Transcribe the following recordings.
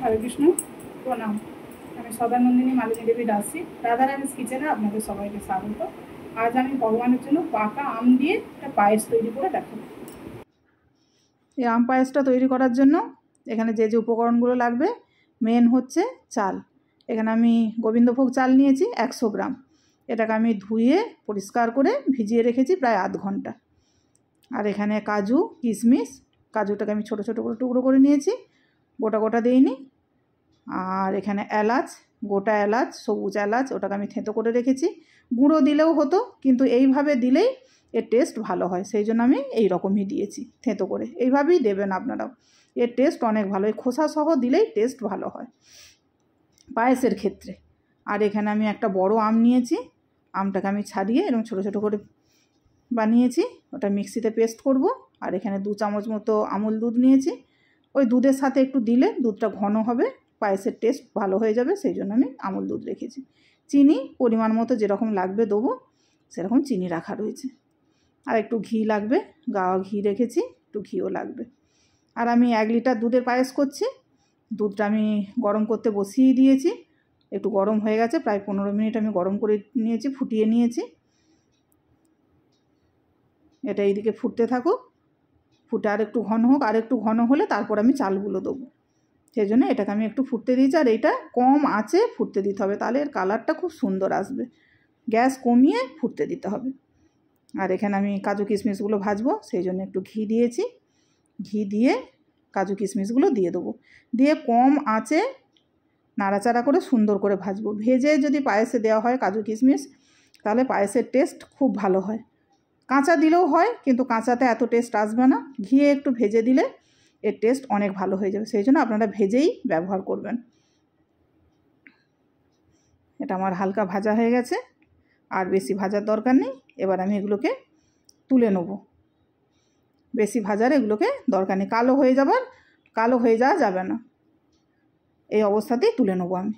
হরে কৃষ্ণ, প্রণাম। আমি সদানন্দিনী মালিনী দেবী দাসী, রাধারানীস কিচেনে আপনাদের সবাইকে স্বাগত। আজ আমি ভগবানের জন্য পাকা আম দিয়ে একটা পায়েস তৈরি করে দেখাবো। এই আম পায়েসটা তৈরি করার জন্য এখানে যে যে উপকরণগুলো লাগবে, মেন হচ্ছে চাল। এখানে আমি গোবিন্দভোগ চাল নিয়েছি 100 গ্রাম। এটাকে আমি ধুয়ে পরিষ্কার করে ভিজিয়ে রেখেছি প্রায় আধ ঘন্টা। আর এখানে কাজু, কিশমিশ, কাজুটাকে আমি ছোটো ছোটো করে টুকরো করে নিয়েছি, গোটা গোটা দিইনি। আর এখানে এলাচ, গোটা এলাচ, সবুজ এলাচ, ওটাকে আমি থেঁতো করে রেখেছি। গুঁড়ো দিলেও হতো, কিন্তু এইভাবে দিলেই এর টেস্ট ভালো হয়, সেই জন্য আমি এই রকমই দিয়েছি থেঁতো করে। এইভাবেই দেবেন আপনারাও, এর টেস্ট অনেক ভালো। এই খোসা সহ দিলেই টেস্ট ভালো হয় পায়েসের ক্ষেত্রে। আর এখানে আমি একটা বড় আম নিয়েছি, আমটাকে আমি ছাড়িয়ে এরকম ছোটো ছোটো করে বানিয়েছি, ওটা মিক্সিতে পেস্ট করব। আর এখানে 2 চামচ মতো আমুল দুধ নিয়েছি। ওই দুধের সাথে একটু দিলে দুধটা ঘন হবে, পায়েসের টেস্ট ভালো হয়ে যাবে, সেই জন্য আমি আমুল দুধ রেখেছি। চিনি পরিমাণ মতো যেরকম লাগবে দেবো, সেরকম চিনি রাখা রয়েছে। আর একটু ঘি লাগবে, গাওয়া ঘি রেখেছি, একটু ঘিও লাগবে। আর আমি 1 লিটার দুধের পায়েস করছি। দুধটা আমি গরম করতে বসিয়ে দিয়েছি, একটু গরম হয়ে গেছে, প্রায় 15 মিনিট আমি গরম করে নিয়েছি, ফুটিয়ে নিয়েছি। এটা এইদিকে ফুটতে থাকুক, ফুটে আর একটু ঘন হোক, আর একটু ঘন হলে তারপর আমি চালগুলো দেবো। সেই জন্য এটাকে আমি একটু ফুটতে দিয়েছি। আর এইটা কম আঁচে ফুটতে দিতে হবে, তাহলে এর কালারটা খুব সুন্দর আসবে। গ্যাস কমিয়ে ফুটতে দিতে হবে। আর এখানে আমি কাজু কিশমিশগুলো ভাজবো, সেই জন্য একটু ঘি দিয়েছি। ঘি দিয়ে কাজু কিশমিশগুলো দিয়ে দেবো, দিয়ে কম আঁচে নাড়াচাড়া করে সুন্দর করে ভাজবো। ভেজে যদি পায়েসে দেওয়া হয় কাজু কিশমিশ, তাহলে পায়েসের টেস্ট খুব ভালো হয়। কাঁচা দিলেও হয়, কিন্তু কাঁচাতে এত টেস্ট আসবে না। ঘিয়ে একটু ভেজে দিলে এর টেস্ট অনেক ভালো হয়ে যাবে, সেই জন্য আপনারা ভেজেই ব্যবহার করবেন। এটা আমার হালকা ভাজা হয়ে গেছে, আর বেশি ভাজার দরকার নেই। এবার আমি এগুলোকে তুলে নেব। বেশি ভাজার এগুলোকে দরকার নেই, কালো হয়ে যাওয়া যাবে না। এই অবস্থাতেই তুলে নেব আমি।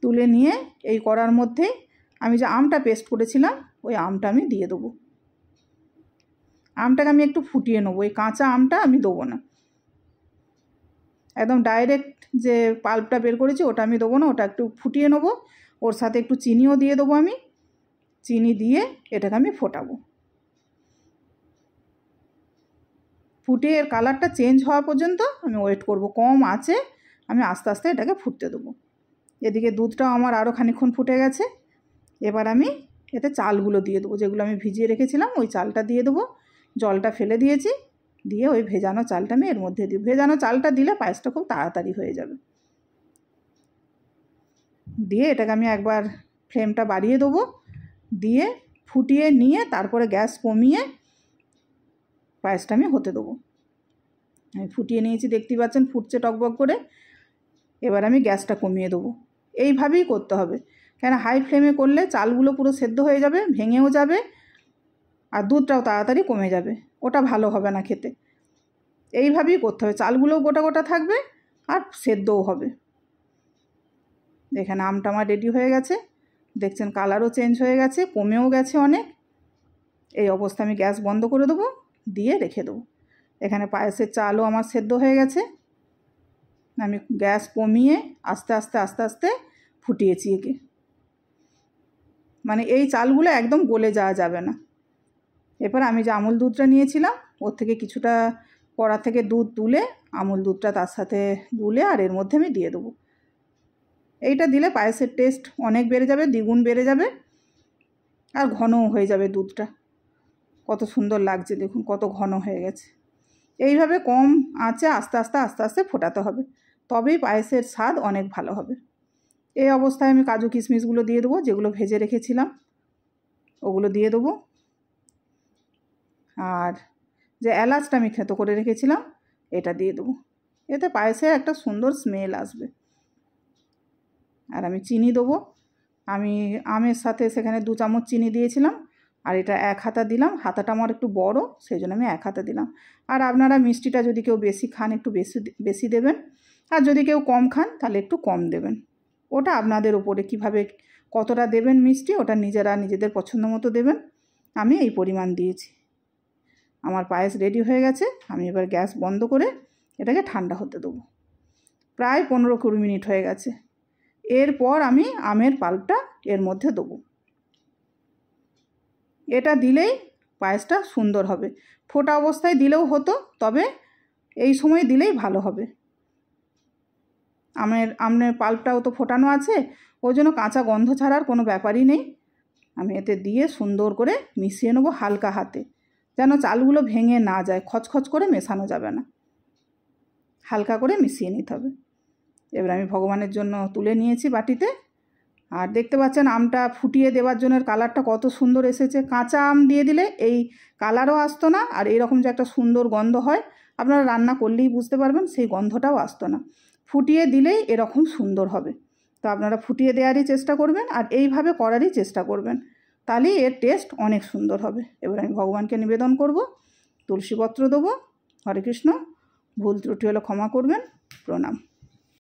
তুলে নিয়ে এই কড়ার মধ্যেই আমি যে আমটা পেস্ট করেছিলাম, ওই আমটা আমি দিয়ে দেবো। আমটাকে আমি একটু ফুটিয়ে নেবো, এই কাঁচা আমটা আমি দেবো না। একদম ডাইরেক্ট যে পাল্পটা বের করেছি ওটা আমি দেবো না, ওটা একটু ফুটিয়ে নেবো। ওর সাথে একটু চিনিও দিয়ে দেবো আমি। চিনি দিয়ে এটাকে আমি ফোটাবো। ফুটে এর কালারটা চেঞ্জ হওয়া পর্যন্ত আমি ওয়েট করব। কম আঁচে আমি আস্তে আস্তে এটাকে ফুটতে দেবো। এদিকে দুধটাও আমার আরও খানিকক্ষণ ফুটে গেছে। এবার আমি এতে চালগুলো দিয়ে দেবো, যেগুলো আমি ভিজিয়ে রেখেছিলাম ওই চালটা দিয়ে দেবো। জলটা ফেলে দিয়েছি, দিয়ে ওই ভেজানো চালটা আমি এর মধ্যে দিই। ভেজানো চালটা দিলে পায়েসটা খুব তাড়াতাড়ি হয়ে যাবে। দিয়ে এটাকে আমি একবার ফ্লেমটা বাড়িয়ে দেবো, দিয়ে ফুটিয়ে নিয়ে তারপরে গ্যাস কমিয়ে পায়েসটা আমি হতে দেবো। আমি ফুটিয়ে নিয়েছি, দেখতেই পাচ্ছেন ফুটছে টকবক করে। এবার আমি গ্যাসটা কমিয়ে দেবো। এইভাবেই করতে হবে, কেন হাই ফ্লেমে করলে চালগুলো পুরো সেদ্ধ হয়ে যাবে, ভেঙেও যাবে, আর দুধটাও তাড়াতাড়ি কমে যাবে, ওটা ভালো হবে না খেতে। এইভাবেই করতে হবে, চালগুলোও গোটা গোটা থাকবে আর সেদ্ধও হবে। এখানে আমটা আমার রেডি হয়ে গেছে, দেখছেন কালারও চেঞ্জ হয়ে গেছে, কমেও গেছে অনেক। এই অবস্থা আমি গ্যাস বন্ধ করে দেবো, দিয়ে রেখে দেবো। এখানে পায়েসের চালও আমার সেদ্ধ হয়ে গেছে। আমি গ্যাস কমিয়ে আস্তে আস্তে আস্তে আস্তে ফুটিয়েছি একে। মানে এই চালগুলো একদম গলে যাওয়া যাবে না। এরপর আমি যে আমুল দুধটা নিয়েছিলাম, ওর থেকে কিছুটা কড়া থেকে দুধ তুলে আমুল দুধটা তার সাথে গুলে আর এর মধ্যে আমি দিয়ে দেবো। এইটা দিলে পায়েসের টেস্ট অনেক বেড়ে যাবে, দ্বিগুণ বেড়ে যাবে, আর ঘনও হয়ে যাবে দুধটা। কত সুন্দর লাগছে দেখুন, কত ঘন হয়ে গেছে। এইভাবে কম আঁচে আস্তে আস্তে আস্তে আস্তে ফোটাতে হবে, তবেই পায়েসের স্বাদ অনেক ভালো হবে। এই অবস্থায় আমি কাজু কিশমিশগুলো দিয়ে দেবো, যেগুলো ভেজে রেখেছিলাম ওগুলো দিয়ে দেবো। আর যে এলাচটা আমি থেঁতো করে রেখেছিলাম এটা দিয়ে দেবো। এতে পায়েসের একটা সুন্দর স্মেল আসবে। আর আমি চিনি দেবো। আমি আমের সাথে সেখানে 2 চামচ চিনি দিয়েছিলাম, আর এটা 1 হাতা দিলাম। হাতাটা আমার একটু বড়, সেই জন্য আমি 1 হাতা দিলাম। আর আপনারা মিষ্টিটা যদি কেউ বেশি খান একটু বেশি দেবেন, আর যদি কেউ কম খান তাহলে একটু কম দেবেন। ওটা আপনাদের উপরে কীভাবে কতটা দেবেন মিষ্টি, ওটা নিজেরা নিজেদের পছন্দ মতো দেবেন। আমি এই পরিমাণ দিয়েছি। আমার পায়েস রেডি হয়ে গেছে। আমি এবার গ্যাস বন্ধ করে এটাকে ঠান্ডা হতে দেবো। প্রায় 15-20 মিনিট হয়ে গেছে। এরপর আমি আমের পাল্পটা এর মধ্যে দেবো। এটা দিলেই পায়েসটা সুন্দর হবে। ফোটা অবস্থায় দিলেও হতো, তবে এই সময় দিলেই ভালো হবে। আমের পাল্পটাও তো ফোটানো আছে, ওই জন্য কাঁচা গন্ধ ছাড়ার কোনো ব্যাপারই নেই। আমি এতে দিয়ে সুন্দর করে মিশিয়ে নেবো হালকা হাতে, যেন চালগুলো ভেঙে না যায়। খচখচ করে মেশানো যাবে না, হালকা করে মিশিয়ে নিতে হবে। এবার আমি ভগবানের জন্য তুলে নিয়েছি বাটিতে। আর দেখতে পাচ্ছেন আমটা ফুটিয়ে দেওয়ার জন্য কালারটা কত সুন্দর এসেছে। কাঁচা আম দিয়ে দিলে এই কালারও আসতো না, আর এইরকম যে একটা সুন্দর গন্ধ হয়, আপনারা রান্না করলেই বুঝতে পারবেন, সেই গন্ধটাও আসতো না। ফুটিয়ে দিলেই এরকম সুন্দর হবে। তো আপনারা ফুটিয়ে দেওয়ারই চেষ্টা করবেন, আর এইভাবে করারই চেষ্টা করবেন, তাহলেই এর টেস্ট অনেক সুন্দর হবে। এবার আমি ভগবানকে নিবেদন করব, তুলসীপত্র দেবো। হরে কৃষ্ণ। ভুল ত্রুটি হলে ক্ষমা করবেন। প্রণাম।